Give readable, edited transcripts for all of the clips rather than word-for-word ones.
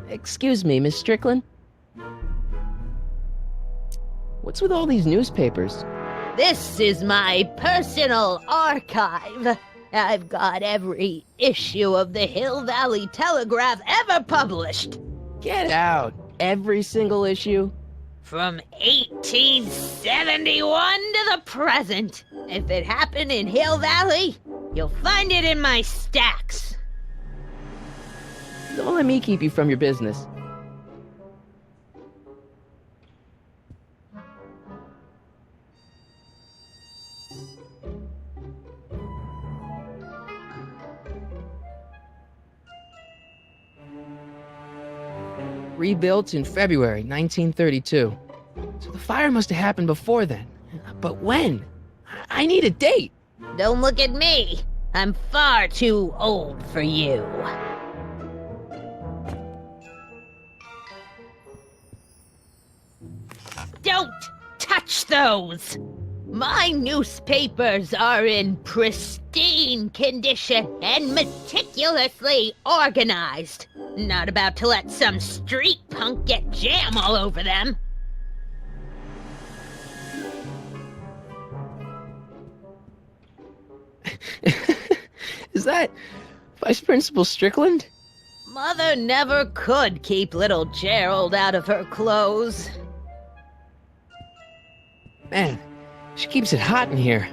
Excuse me, Miss Strickland? What's with all these newspapers? This is my personal archive. I've got every issue of the Hill Valley Telegraph ever published. Get out! Every single issue? From 1871 to the present. If it happened in Hill Valley, you'll find it in my stacks. Don't let me keep you from your business. Rebuilt in February 1932. So the fire must have happened before then. But when? I need a date. Don't look at me. I'm far too old for you. Don't touch those! My newspapers are in pristine condition and meticulously organized. Not about to let some street punk get jam all over them. Is that Vice Principal Strickland? Mother never could keep little Gerald out of her clothes. Man, she keeps it hot in here.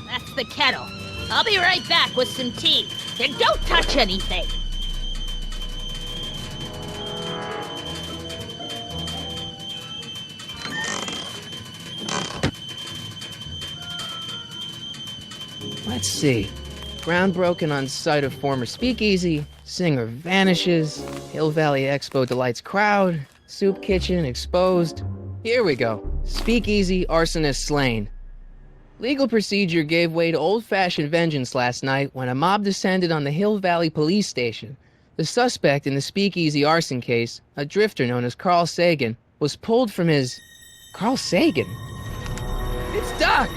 That's the kettle. I'll be right back with some tea. And don't touch anything. Let's see. Ground broken on site of former speakeasy. Singer vanishes. Hill Valley Expo delights crowd. Soup kitchen exposed. Here we go. Speakeasy arsonist slain. Legal procedure gave way to old-fashioned vengeance last night when a mob descended on the Hill Valley police station. The suspect in the speakeasy arson case, a drifter known as Carl Sagan, was pulled from his... Carl Sagan? It's Doc!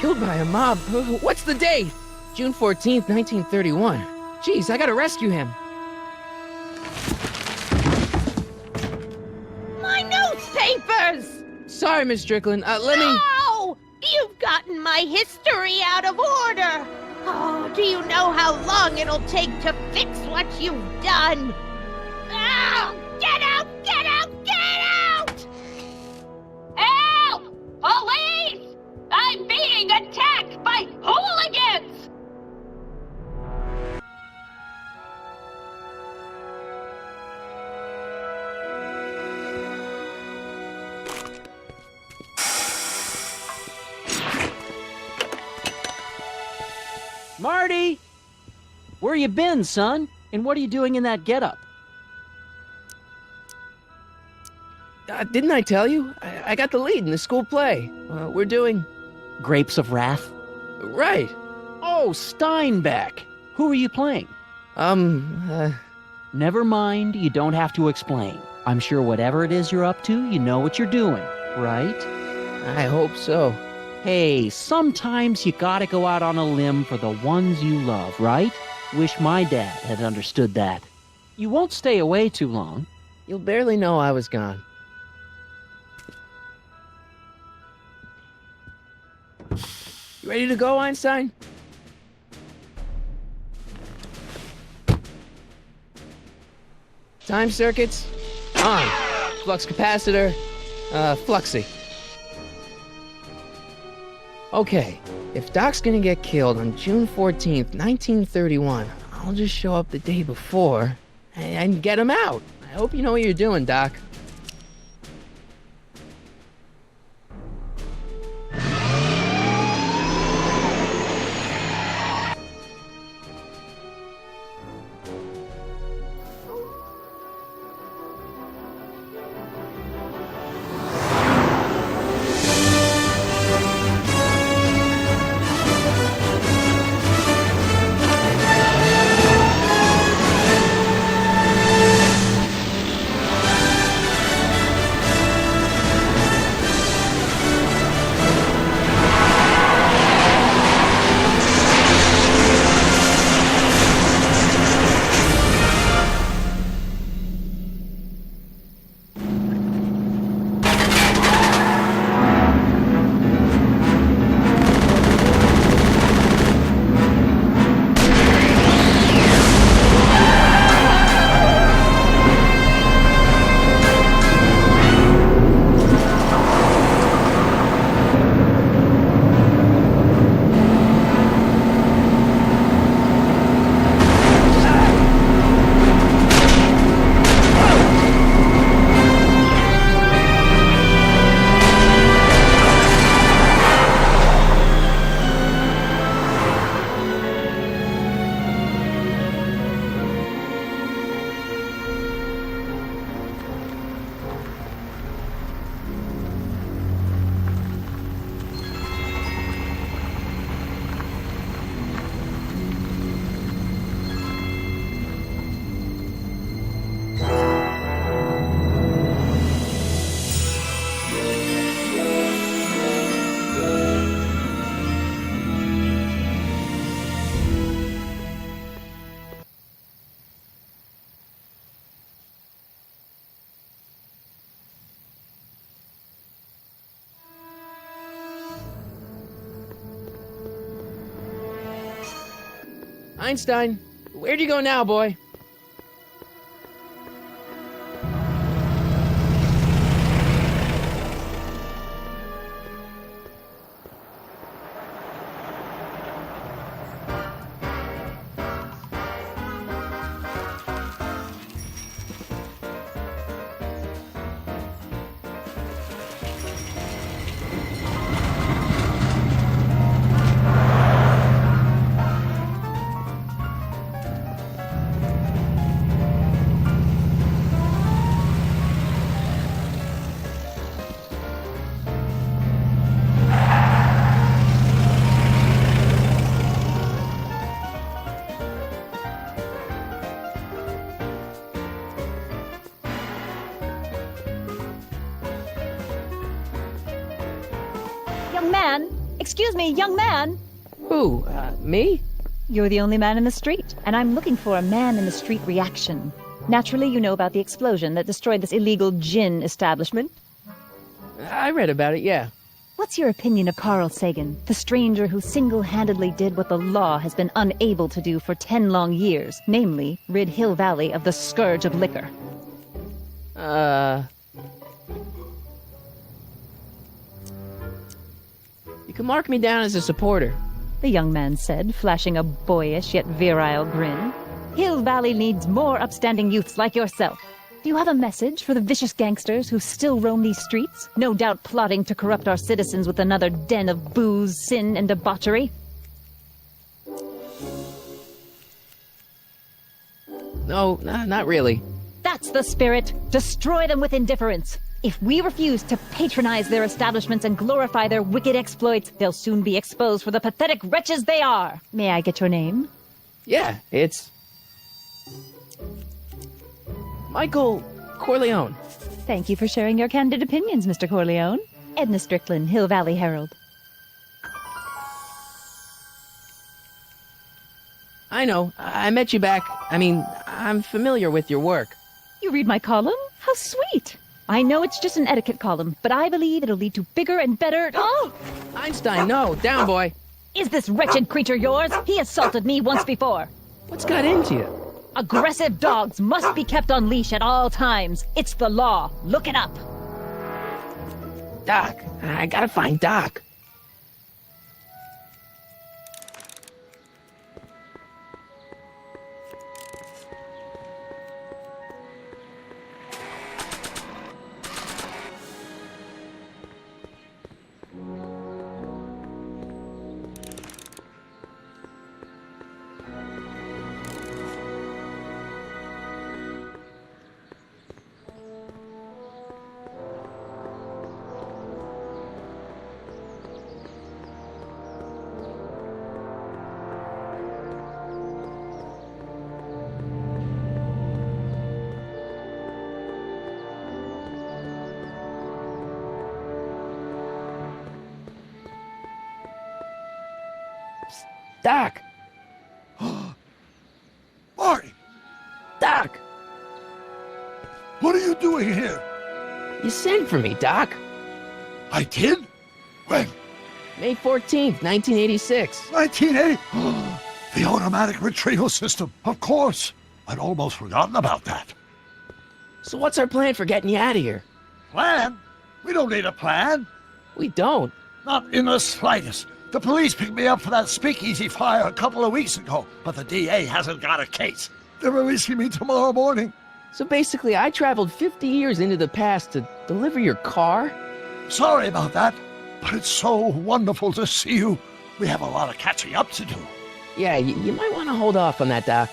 Killed by a mob. What's the date? June 14th, 1931. Jeez, I gotta rescue him. My newspapers! Sorry, Miss Strickland. Let me... No! You've gotten my history out of order! Oh, do you know how long it'll take to fix what you've done? Oh, get out! Get out! Get out! Help! Police! I'm being attacked by hooligans! Marty! Where you been, son? And what are you doing in that getup? Didn't I tell you? I got the lead in the school play. We're doing... Grapes of Wrath? Right. Oh, Steinbeck! Who are you playing? Never mind, you don't have to explain. I'm sure whatever it is you're up to, you know what you're doing, right? I hope so. Hey, sometimes you gotta go out on a limb for the ones you love, right? Wish my dad had understood that. You won't stay away too long. You'll barely know I was gone. You ready to go, Einstein? Time circuits on. Flux capacitor, fluxy. Okay, if Doc's gonna get killed on June 14th, 1931, I'll just show up the day before and get him out. I hope you know what you're doing, Doc. Einstein, where'd you go now, boy? Young man! Excuse me, young man! Who, me? You're the only man in the street, and I'm looking for a man-in-the-street reaction. Naturally, you know about the explosion that destroyed this illegal gin establishment. I read about it, yeah. What's your opinion of Carl Sagan, the stranger who single-handedly did what the law has been unable to do for 10 long years, namely, rid Hill Valley of the scourge of liquor? You can mark me down as a supporter. The young man said, flashing a boyish yet virile grin. Hill Valley needs more upstanding youths like yourself. Do you have a message for the vicious gangsters who still roam these streets, no doubt plotting to corrupt our citizens with another den of booze, sin, and debauchery? No, not really. That's the spirit. Destroy them with indifference. If we refuse to patronize their establishments and glorify their wicked exploits, they'll soon be exposed for the pathetic wretches they are. May I get your name? Yeah, it's... Michael Corleone. Thank you for sharing your candid opinions, Mr. Corleone. Edna Strickland, Hill Valley Herald. I know. I met you back. I'm familiar with your work. You read my column? How sweet! I know it's just an etiquette column, but I believe it'll lead to bigger and better... Oh! Einstein, no. Down, boy. Is this wretched creature yours? He assaulted me once before. What's got into you? Aggressive dogs must be kept on leash at all times. It's the law. Look it up. Doc. I gotta find Doc. Doc! Marty! Doc! What are you doing here? You sent for me, Doc. I did? When? May 14th, 1986. 1980? The automatic retrieval system. Of course. I'd almost forgotten about that. So what's our plan for getting you out of here? Plan? We don't need a plan. We don't. Not in the slightest. The police picked me up for that speakeasy fire a couple of weeks ago, but the DA hasn't got a case. They're releasing me tomorrow morning. So basically, I traveled 50 years into the past to deliver your car? Sorry about that, but it's so wonderful to see you. We have a lot of catching up to do. Yeah, you might want to hold off on that, Doc.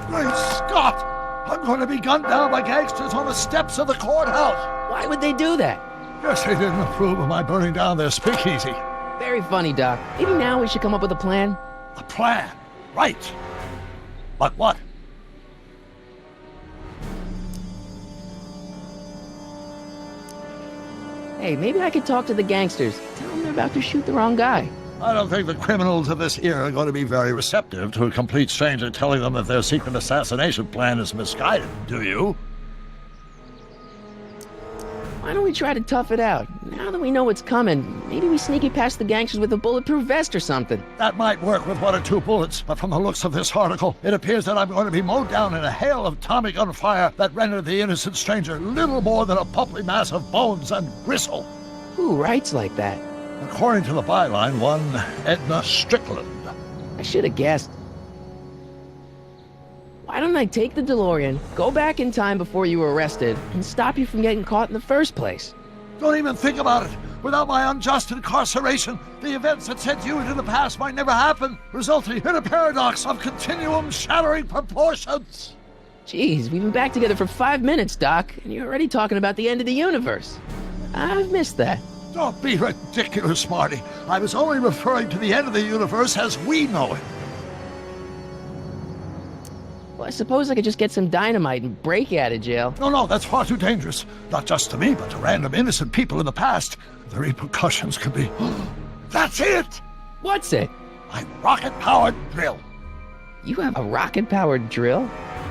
Great Scott! I'm going to be gunned down by gangsters on the steps of the courthouse. Why would they do that? Guess they didn't approve of my burning down their speakeasy. Very funny, Doc. Maybe now we should come up with a plan. A plan? Right. But what? Hey, maybe I could talk to the gangsters. Tell them they're about to shoot the wrong guy. I don't think the criminals of this era are going to be very receptive to a complete stranger telling them that their secret assassination plan is misguided, do you? Why don't we try to tough it out? Now that we know what's coming, maybe we sneak it past the gangsters with a bulletproof vest or something. That might work with 1 or 2 bullets, but from the looks of this article, it appears that I'm going to be mowed down in a hail of Tommy gun fire that rendered the innocent stranger little more than a pulpy mass of bones and gristle. Who writes like that? According to the byline, one Edna Strickland. I should have guessed. Why don't I take the DeLorean, go back in time before you were arrested, and stop you from getting caught in the first place? Don't even think about it. Without my unjust incarceration, the events that sent you into the past might never happen, resulting in a paradox of continuum-shattering proportions. Jeez, we've been back together for 5 minutes, Doc, and you're already talking about the end of the universe. I've missed that. Don't be ridiculous, Marty. I was only referring to the end of the universe as we know it. Well, I suppose I could just get some dynamite and break you out of jail. No, that's far too dangerous. Not just to me, but to random innocent people in the past. The repercussions could be... That's it! What's it? My rocket-powered drill. You have a rocket-powered drill?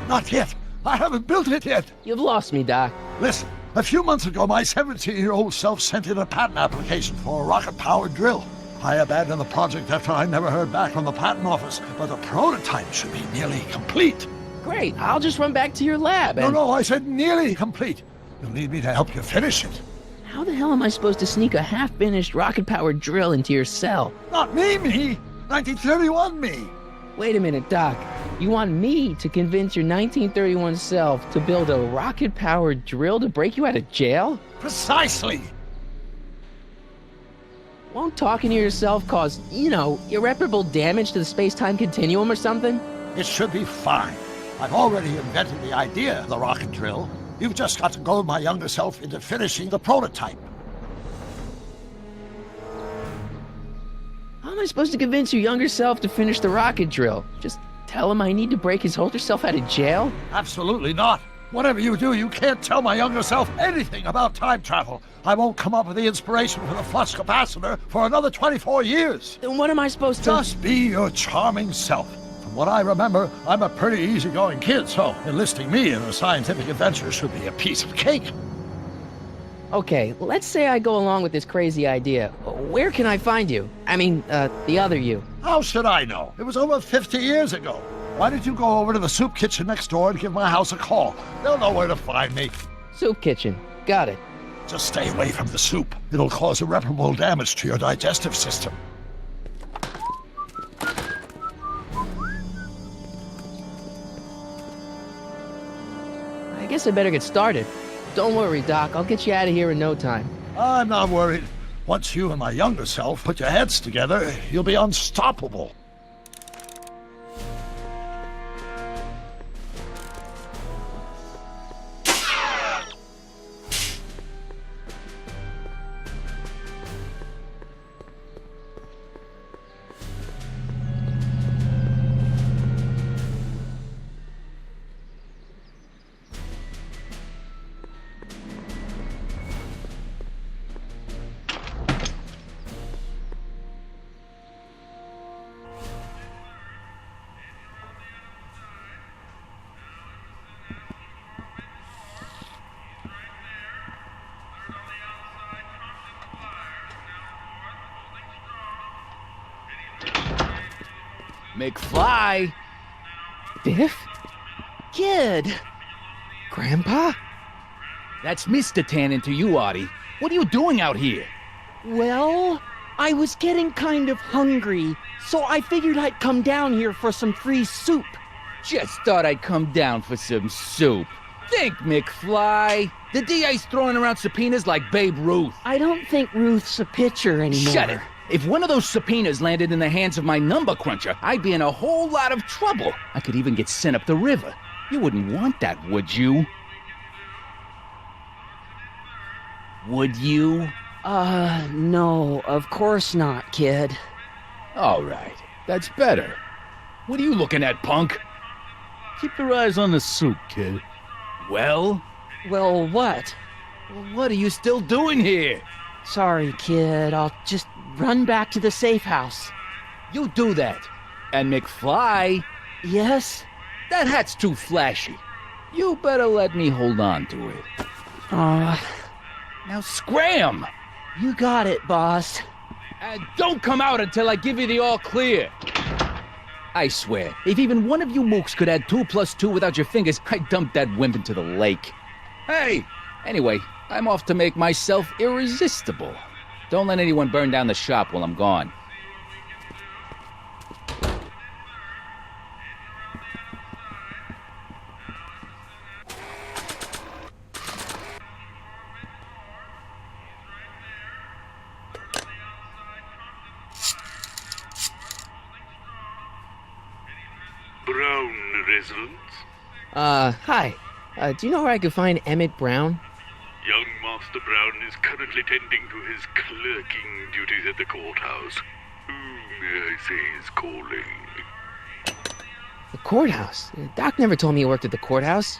Not yet. I haven't built it yet. You've lost me, Doc. Listen, a few months ago, my 17-year-old self sent in a patent application for a rocket-powered drill. I abandoned the project after I never heard back from the patent office, but the prototype should be nearly complete. Great, I'll just run back to your lab and... No, I said nearly complete. You'll need me to help you finish it. How the hell am I supposed to sneak a half-finished rocket-powered drill into your cell? Not me! 1931 me! Wait a minute, Doc. You want me to convince your 1931 self to build a rocket-powered drill to break you out of jail? Precisely! Won't talking to yourself cause, irreparable damage to the space-time continuum or something? It should be fine. I've already invented the idea of the rocket drill. You've just got to goad my younger self into finishing the prototype. How am I supposed to convince your younger self to finish the rocket drill? Just tell him I need to break his older self out of jail? Absolutely not. Whatever you do, you can't tell my younger self anything about time travel. I won't come up with the inspiration for the flux capacitor for another 24 years. Then what am I supposed to... Just be your charming self. From what I remember, I'm a pretty easygoing kid, so enlisting me in a scientific adventure should be a piece of cake. Okay, let's say I go along with this crazy idea. Where can I find you? I mean, the other you. How should I know? It was over 50 years ago. Why don't you go over to the soup kitchen next door and give my house a call? They'll know where to find me. Soup kitchen. Got it. Just stay away from the soup. It'll cause irreparable damage to your digestive system. I guess I better get started. Don't worry, Doc. I'll get you out of here in no time. I'm not worried. Once you and my younger self put your heads together, you'll be unstoppable. McFly! Biff? Kid! Grandpa? That's Mr. Tannen to you, Artie. What are you doing out here? Well, I was getting kind of hungry, so I figured I'd come down here for some free soup. Just thought I'd come down for some soup. Think, McFly. The DA's throwing around subpoenas like Babe Ruth. I don't think Ruth's a pitcher anymore. Shut it. If one of those subpoenas landed in the hands of my number cruncher, I'd be in a whole lot of trouble. I could even get sent up the river. You wouldn't want that, would you? Would you? No, of course not, kid. All right, that's better. What are you looking at, punk? Keep your eyes on the soup, kid. Well? Well, what? What are you still doing here? Sorry, kid. I'll just run back to the safe house. You do that. And McFly, Yes? that hat's too flashy. You better let me hold on to it. Now scram! You got it, boss. And don't come out until I give you the all clear. I swear, if even one of you mooks could add 2 + 2 without your fingers, I'd dump that wimp into the lake. Hey! Anyway, I'm off to make myself irresistible. Don't let anyone burn down the shop while I'm gone. Brown residence? Hi. Do you know where I could find Emmett Brown? Young Master Brown is currently tending to his clerking duties at the courthouse. Who, may I say, is calling? The courthouse? Doc never told me he worked at the courthouse.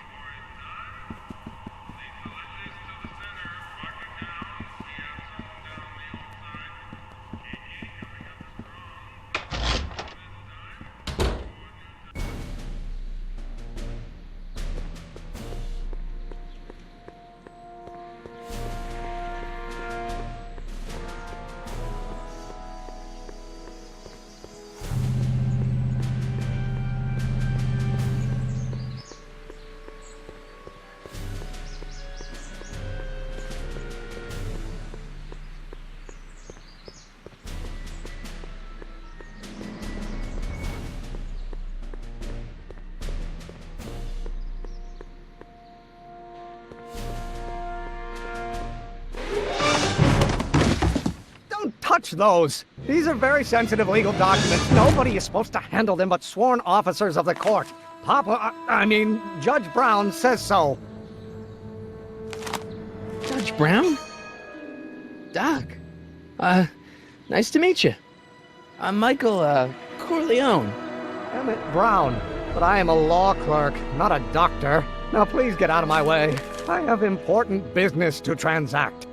Touch those. These are very sensitive legal documents. Nobody is supposed to handle them but sworn officers of the court. Judge Brown says so. Judge Brown? Doc. Nice to meet you. I'm Michael, Corleone. Emmett Brown. But I am a law clerk, not a doctor. Now please get out of my way. I have important business to transact.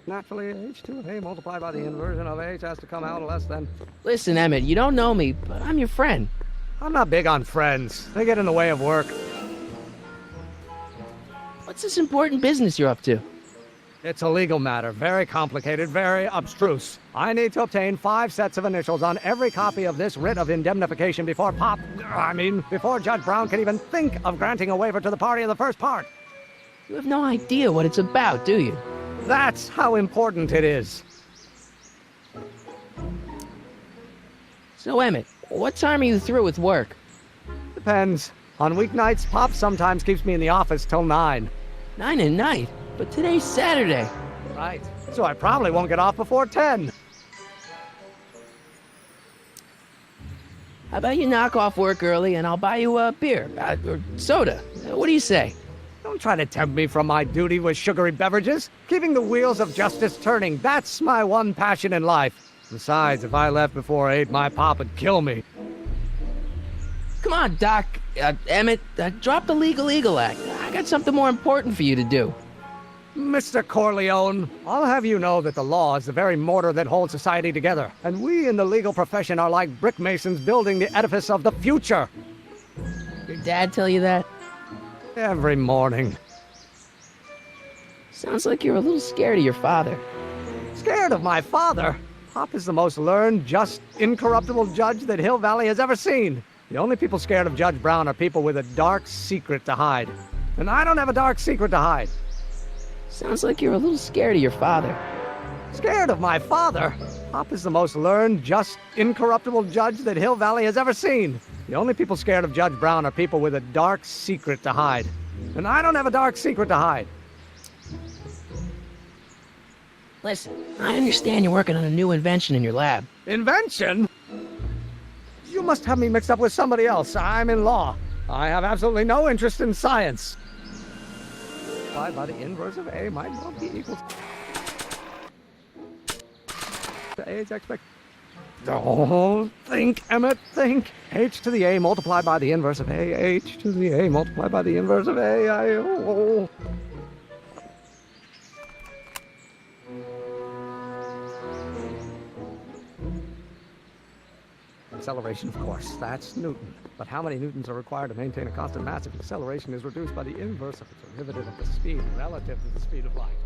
Naturally, h2 of a multiplied by the inversion of h has to come out less than... Listen, Emmett, you don't know me, but I'm your friend. I'm not big on friends. They get in the way of work. What's this important business you're up to? It's a legal matter. Very complicated, very abstruse. I need to obtain 5 sets of initials on every copy of this writ of indemnification before before Judge Brown can even think of granting a waiver to the party in the first part. You have no idea what it's about, do you? That's how important it is. So, Emmett, what time are you through with work? Depends. On weeknights, Pop sometimes keeps me in the office till 9. 9 at night? But today's Saturday. Right. So I probably won't get off before 10. How about you knock off work early and I'll buy you a beer, or soda. What do you say? Don't try to tempt me from my duty with sugary beverages. Keeping the wheels of justice turning, that's my one passion in life. Besides, if I left before 8, my pop would kill me. Come on, Doc. Emmett, drop the Legal Eagle Act. I got something more important for you to do. Mr. Corleone, I'll have you know that the law is the very mortar that holds society together, and we in the legal profession are like brick masons building the edifice of the future. Your dad tell you that? Every morning. Sounds like you're a little scared of your father. Scared of my father? Pop is the most learned, just, incorruptible judge that Hill Valley has ever seen. The only people scared of Judge Brown are people with a dark secret to hide. And I don't have a dark secret to hide. Sounds like you're a little scared of your father. Scared of my father? Pop is the most learned, just, incorruptible judge that Hill Valley has ever seen. The only people scared of Judge Brown are people with a dark secret to hide. And I don't have a dark secret to hide. Listen, I understand you're working on a new invention in your lab. Invention? You must have me mixed up with somebody else. I'm in law. I have absolutely no interest in science. Pi by the inverse of A might well be equal to A's expect. Don't think, Emmett, think. H to the A multiplied by the inverse of A. H to the A multiplied by the inverse of A. Acceleration, of course, that's Newton. But how many newtons are required to maintain a constant mass if acceleration is reduced by the inverse of the derivative of the speed relative to the speed of light?